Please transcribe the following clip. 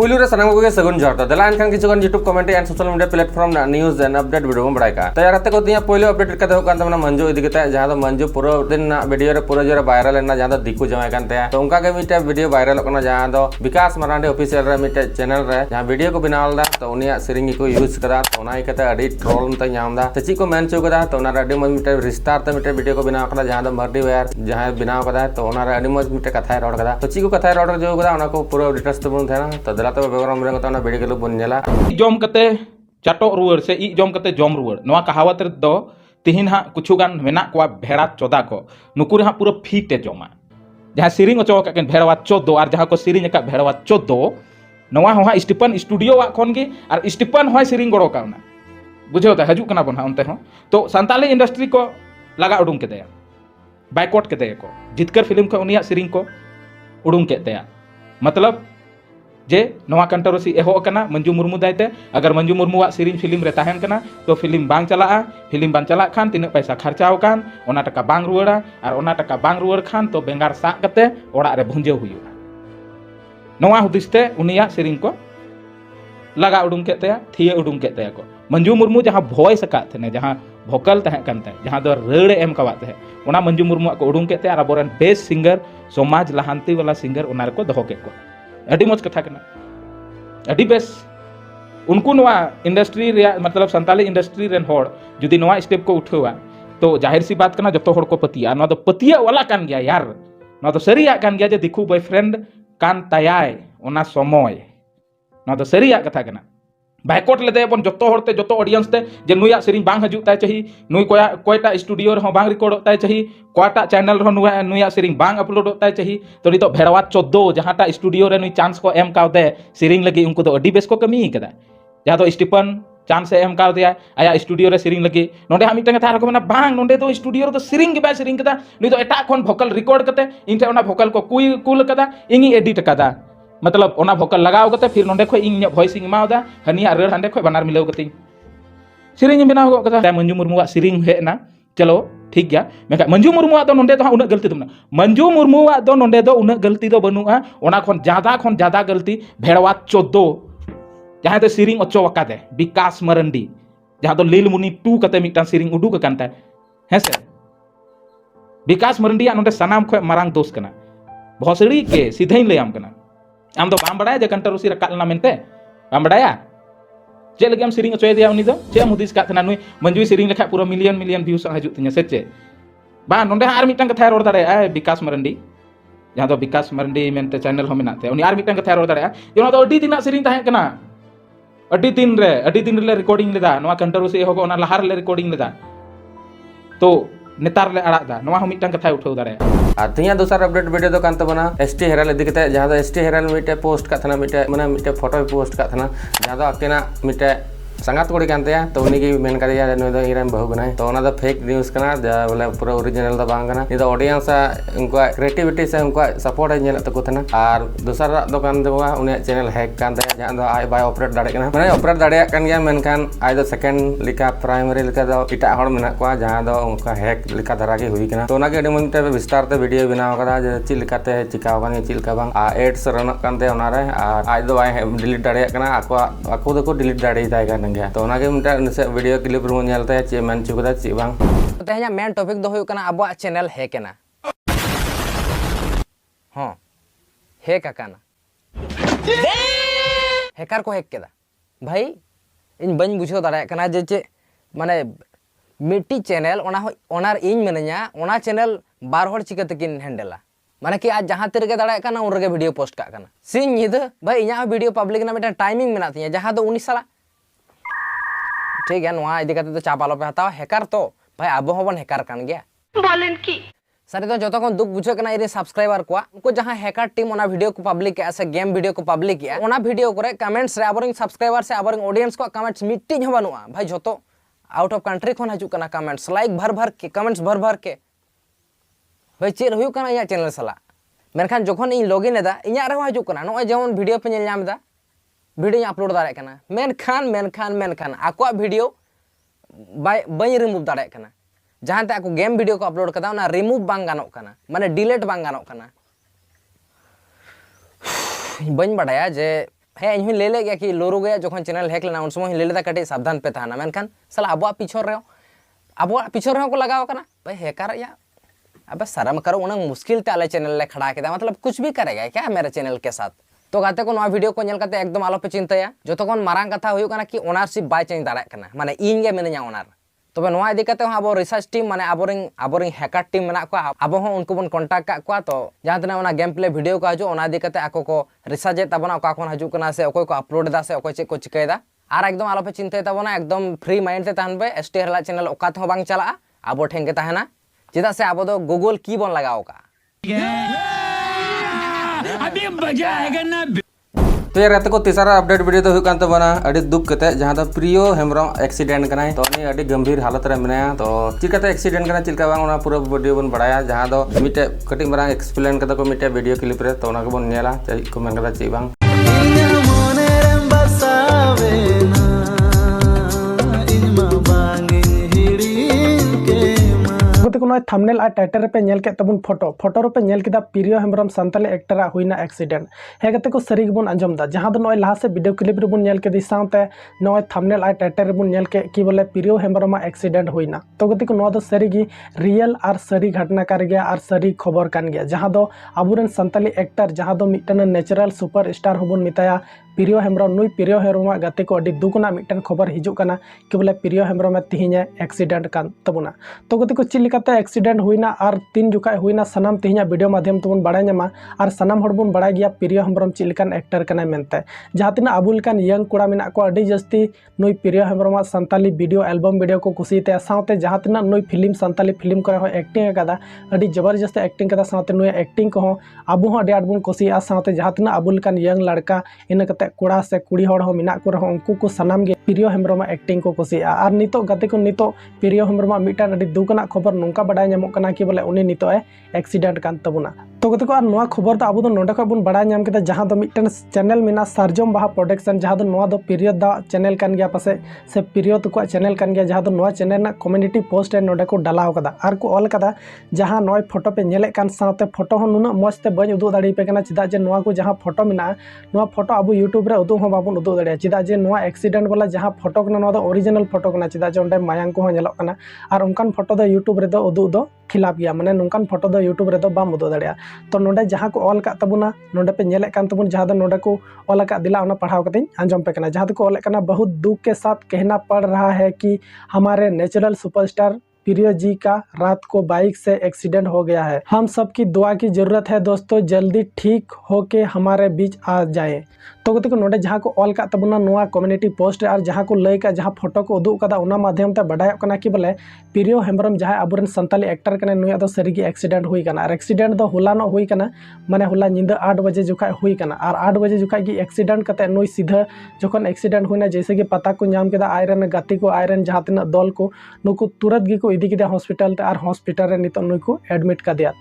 पुलू रे सनम को सगुन जोरता दला एनखान किछुगन YouTube comment and social media platform ना न्यूज़ एंड अपडेट वीडियो बम बड़ाय का तो यार को दिया पहले अपडेट कते हो कान मंजू इदी कते जहां दो मंजू पूरा दिन ना वीडियो रे पूरा जोरे वायरल एना जहां दो दिकु जमाय कान ते तो उनका के मिटे वीडियो वायरल कना जहां दो विकास मरांडी ऑफिशियल रे मिटे चैनल रे जहां वीडियो को बनावलदा तो उनिया सिरिंग को यूज कदा तो ओना इकते अडी ट्रोल त नामदा तो ची को मेन चो कदा तो ओना अडी मज मिटे रिस्टार ते मिटे वीडियो को बनाव कदा जहां दो मर्डी वेयर जहां बनाव कदा तो ओना रे अडी मज मिटे कथा रोड कदा तो ची को कथा रोड जो कदा ओना को पूरा डिटेल्स तो बन थाना तो दला तो बेगरम रे तो वीडियो के बन नेला जम कते चाटो रुवर से ई जम कते जम रुवर नवा कहावत रे दो तिहिन हा कुछुगान मेना को भेड़ा चोदा को नुकुर हा पूरा फीटे जमा जहां सिरिंग अचो का भेड़वा 14 और जहां को सिरिंग का भेड़वा 14 नवा होहा स्टीफन स्टूडियो वा खन गे और स्टीफन होय सिरिंग गड़ो काना बुझो ता हजू कना बन हा उनते हो तो संताली इंडस्ट्री को लगा उडुंग केते बाइकआउट केते को जितकर फिल्म को उनिया सिरिंग को उडुंग केते मतलब जे नवा कंट्रोवर्सी एहो कना मंजू मुर्मू दायते अगर मंजू मुर्मू सिरिंग फिल्म रे ताहेन कना तो फिल्म बांग चला खान तीन पैसा खर्चाव कान ओना टका बांग रुवाड़ा और ओना टका बांग रुवाड़ खान तो बेंगार सा कते ओड़ा रे भुंजे हुयुआ नवा हुदिसते उनिया सिरिंग को लगा उडुंग केते थिए उडुंग केते को मंजू मुर्मू जहां वॉइस का थे जहां भोकल तहे कंते जहां दो रेड़ एम कवाते है ओना मंजू मुर्मू को उडुंग केते और अबोरन बेस्ट सिंगर समाज लहांती वाला सिंगर ओना रे को दहो के को अडी मज कथा कना अडी बेस उनको नवा इंडस्ट्री रे मतलब संताली इंडस्ट्री रेन होड़ जुदी नवा स्टेप को उठावा तो जाहिर सी बात कना जतो होड़ को पतिया नवा तो पतिया वाला कान गया यार नवा तो सरिया कान गया जे दिखु बॉयफ्रेंड कान तायाय ओना समय नवा तो सरिया कथा कना बाइकआउट लेते अपन जतो होड़ते जतो ऑडियंस ते जे नुया सिरिंग बांग हजू ताय चाही नुई कोयटा स्टूडियो रे बांग रिकॉर्ड ताय चाही कोयटा चैनल रे नुया सिरिंग बांग अपलोड ताय चाही तो नितो भेड़वा 14 जहांटा स्टूडियो रे नुई चांस को एम कावते सिरिंग लगी उनको तो अडी बेस को कमी कदा जहां तो स्टीफन चांस एम काव दिया आया स्टूडियो रे सिरिंग लगी नोंडे हम मिटंग था रको ना बांग नोंडे तो स्टूडियो रे तो सिरिंग के बा सिरिंग कदा नुई तो एटा खन भोकल रिकॉर्ड कते इनते ओना भोकल को कुल कदा इंगी एडिट कदा मतलब ओना भोकल लगाव कते फिर नोंडे खो इन वॉइसिंग मावदा हनिया रेड हंडे खो बनार मिलाव कते सिरिंग बनाव कदा मंजू मुर्मू सिरिंग हेना चलो ठीक गया मेका मंजू मुर्मू दो नोंडे तो उना गलती तुमना मंजू मुर्मू दो नोंडे दो उना गलती दो बनुआ ओना खन ज्यादा गलती भेड़वा 14 जहां तो सिरिंग अचो वकाते विकास मरंडी जहां तो लीलमुनी 2 कते मिटा सिरिंग उडुक कानता हेसे विकास मरंडी नोंडे सनाम खो मारांग दोष कना भोसड़ी के सीधे लेयाम कना आम तो बाम बड़ाया जे कंट्रोवर्सी रकालना मेनते बाम बड़ाया चे लगे हम सिरिंग अचोय दिया उनी दो चे मुदिस का थना नुई मंजू सिरिंग लेखा पूरा मिलियन व्यूज हजू तिया से चे बा नोंडे आर मिटन कथा रोड दाड़े आ विकास मरंडी जहां तो विकास मरंडी मेनते चैनल हो मेनाते उनी आर मिटन कथा रोड दाड़े जो तो अडी दिना सिरिंग ताहे कना अडी दिन रे रिकॉर्डिंग लेदा नवा कंट्रोवर्सी हो ओना लहार ले रिकॉर्डिंग लेदा तो नेतार ले अड़ा दा नवा हम मिटन कथा उठाव दाड़े तिया दूसरा अपडेट वीडियो दो कांत बना एसटी हेराल इदी कते जहां दो एसटी हेराल मिटे पोस्ट का थना मिटे माने मिटे फोटो पोस्ट का थना जहां दो अकेना मिटे संगात कोड़ी कांते तो उनी की मेन कर या नो दो इरन बहु बनाए तो ओना दो फेक न्यूज़ कना बोले पूरा ओरिजिनल दो बांग कना इदो ऑडियंस उनको क्रिएटिविटी से उनको सपोर्ट नेल तको थना और दूसरा दो कान दो उनी चैनल हैक कांते जहां दो आई बाय ऑपरेट दाड़े कना माने ऑपरेट दाड़े कान गया मेनखान आई दो सेकंड लिखा प्राइमरी लिखा दो इटा हड़ मेना को जहां दो उनका हैक लिखा धरा के हुई कना तो ओना के मिटे विस्तार ते वीडियो बनाव कदा जे चिल लिखाते चिकाव कान चिल का बांग आ एड्स रन कांते ओना रे आई दो आई डिलीट दाड़े कना आको दो को डिलीट दाड़े ताय कान गया तो ओना के मिटा वीडियो क्लिप रू नेलते चे मन चुकदा चे बांग तेहना मेन टॉपिक दो हुई कना अब चैनल हैक ना हां हैक काना हैकर को हैक केदा भाई इन बन बुझो दाड़ा कना जे माने मिट्टी चैनल ओनार इन मेनया ओना चैनल बार होड़ चिकते किन हैंडला माने कि आज जहां तेरे दाड़ा कना उन रगे वीडियो पोस्ट का कना सिन निद भाई इना वीडियो पब्लिक ना मिटा टाइमिंग मेना तिया जहां दो 19 साला ठीक है नवा इदी कते तो चापालो पे हताव हैकर तो भाई अब होबन हैकर कान गया बोलन की सारे तो जतो को दुख बुझे कना इरे सब्सक्राइबर को उनको जहां हैकर टीम ओना वीडियो को पब्लिक के ऐसे गेम वीडियो को पब्लिक किया ओना वीडियो करे कमेंट्स रे अबरिंग सब्सक्राइबर से अबरिंग ऑडियंस को कमेंट्स मीटिंग हबनुआ भाई जतो आउट ऑफ कंट्री खन हजू कना कमेंट्स लाइक भर के कमेंट्स भर के भाई चेर हुयु कना या चैनल सला मेनखान जोखन इन लॉगिन एदा इया रे हजू कना नो जेमन वीडियो पे नेल नाम दा वीडियो अपलोड दाड़े कना मेनखान आको वीडियो बाय रिमूव दाड़े कना जहां ते आको गेम वीडियो को अपलोड कदा ना रिमूव बांग गानो कना माने डिलीट बांग गानो कना बन बड़ाया जे ᱦᱮᱸ ᱤᱧ ᱦᱚᱸᱧ ᱞᱟᱹᱭ ᱞᱮᱫ ᱜᱮᱭᱟ कि लोरो गया ᱡᱚᱠᱷᱚᱱ ᱪᱮᱱᱮल ᱦᱮᱠ ᱞᱮᱱᱟ उन समय ᱞᱟᱹᱭ ᱞᱮᱫᱟ ᱠᱟᱹᱴᱤᱡ सावधान पे ᱛᱟᱦᱮᱱᱟ ᱢᱮᱱᱠᱷᱟन साला ᱟᱵᱚᱣᱟᱜ ᱯᱤᱪᱷᱚᱱ ᱨᱮᱦᱚᱸ ᱠᱚ ᱞᱟᱜᱟᱣ ᱠᱟᱱᱟ भाई हैकर या अबे शर्म करो उन्हें मुश्किल ते आले चैनल ले खड़ा के मतलब कुछ भी करेगा क्या मेरे चैनल के साथ तो गाते को नवा वीडियो को नेल काते एकदम आलो पे चिंताया जतखन मारांग कथा हुयो काना कि ओनरशिप बाय चेंज दाड़ा काना माने इन गे मेनेया ओनर तबे नवा इदी काते हम आबो रिसर्च टीम माने आबोरिंग हैकर टीम मेना को आबो हूं उनको बन कांटेक्ट का को तो जहां तना ओना गेम प्ले वीडियो को हजो ओना इदी काते आको को रिसर्च ताबना ओका कोन हजू कना से ओकोय को अपलोड दा से ओकोय चे को चिकैदा आर एकदम आलो पे चिंताय ताबना एकदम फ्री माइंड ते ताहन बे एसटी हरला चैनल ओका तो बांग चला आबो ठेंग के ताहना चेदा से आबो दो गूगल की बन लगाओ का अभी मजा आएगा ना। तो यार गाते को तीसरा अपडेट वीडियो तो हुई बना अड़ी दुख कते जहां दो प्रियो हेम्ब्रम एक्सीडेंट कनाय तो उनी अड़ी गंभीर हालत रे मेनाया तो चिलकाते एक्सीडेंट कना चिलका बांग ओना पूरा वीडियो बन बड़ाया जहां दो मिटे कटिंग मरांग एक्सप्लेन कते को मिटे वीडियो क्लिप रे तो ओना को बन नेला चई को मेन कदा ची बांग को नय थंबनेल आ टाइटल पे नेल के तबुन फोटो पे नेल किदा प्रियो हेम्ब्रम संताली एक्टर हुईना एक्सीडेंट हे गते को सरी बन अंजम दा जहां दो नय लाहा से वीडियो क्लिप रे बन नेल के दी साउते नय थंबनेल आ टाइटल रे बन नेल के कि बोले प्रियो हेम्ब्रम एक्सीडेंट हुईना तो गते को नो दो सरी गी रियल आर सरी घटना कर गया आर सरी खबर कान गया जहां दो आबुरन संताली एक्टर जहां दो मिटन नेचुरल सुपर स्टार होबन मिताया प्रियो हेम्ब्रम नुई प्रियो हेम्ब्रम गते को अडी दुकना मिटन खबर हिजु कना कि बोले प्रियो हेम्ब्रम तिहिने एक्सीडेंट कान तबुना तो गते को चिलिकाते एक्सीडेंट हुईना और 3 जुका हुईना सनाम तिहिना वीडियो माध्यम तबन बड़ाय ᱧᱟᱢᱟ और सनाम हर बन बड़ाय गया प्रियो हेम्ब्रम चिलिकान एक्टर कना मेनते जहातिना आबुल कान यंग कोड़ा मेना को अडी जस्ती नुई Priyo Hembram Santali video album video को कुसीते साउते जहातिना नुई फिल्म संताली फिल्म करे हो एक्टिंग कदा अडी जबरदस्त एक्टिंग कदा साउते नुई एक्टिंग को आबु हो अडी आडबन कुसिया साउते जहातिना आबुल कान यंग लड़का इन कते कोड़ा से कुड़ी हड़ हो मिना को रहो उनको को सनाम गे प्रियो हेम्ब्रम एक्टिंग को कुसिया और नितो गते को नितो प्रियो हेम्ब्रम मिटान अडी दुकना खबर नोंका बड़ाय ᱧᱟᱢᱚᱜ ᱠᱟᱱᱟ कि बोले उनी नितो एक्सीडेंट कान तबुना तो गते को नोआ खबर तो आबो दो नोडे को बन बड़ाय ᱧᱟᱢ केदा जहां दो मिटन चैनल मेना सार्जम बाहा प्रोडक्शन जहां दो नोआ दो पीरियड दा चैनल कान गया पासे से पीरियड को चैनल कान गया जहां दो नोआ चैनल ना कम्युनिटी पोस्ट है नोडे को डालाव कदा आर को ऑल कदा जहां नोय फोटो पे नेले कान साथे फोटो हो नुना मस्त बज उदु दाड़ी पे कना चिदा जे नोआ को जहां फोटो मेना नोआ फोटो आबो यूट्यूब रे उदु हो बाबन उदु दाड़ी चिदा जे नोआ एक्सीडेंट वाला जहां फोटो कना नोआ दो ओरिजिनल फोटो कना चिदा जे ओंडे मायांग को हो नेलो कना और उनकान फोटो दो यूट्यूब रे दो उदु दो खिलाफ गया माने नोंकान फोटो दो यूट्यूब रे दो बाम उदु दाड़िया तो नोडे जहां को ऑल का तबुना नोडे पे नेले कान तबुन जहां दो नोडे को ऑल का दिला ओना पढ़ाव कते अंजम पे कना जहां को ऑल कना बहुत दुख के साथ कहना पड़ रहा है कि हमारे नेचुरल सुपरस्टार प्रियो जी का रात को बाइक से एक्सीडेंट हो गया है। हम सब की दुआ की जरूरत है दोस्तों, जल्दी ठीक होके हमारे बीच आ जाए। तो गति को नोडे जहाँ को ऑल का तबना नोआ कम्युनिटी पोस्ट और जहाँ को लय का जहाँ फोटो को उदुग कदा उना माध्यम ते बढ़ाय कना कि बोले प्रियो हेम्ब्रम जहाँ आबुरन संताली एक्टर कने नुया दो सरीगी एक्सीडेंट हुई कना और एक्सीडेंट दो हुलानो हुई कना माने हुला निंदा 8 बजे जुखा हुई कना और 8 बजे जुखा की एक्सीडेंट कते नुई सीधा जखन एक्सीडेंट हुईना जैसे कि पता को नाम केदा आयरन गाती को आयरन जहाँ तिना दल को नुकु तुरंत गी को इदी केदा हॉस्पिटल ते और हॉस्पिटल रे नितो नुई को एडमिट का दिया।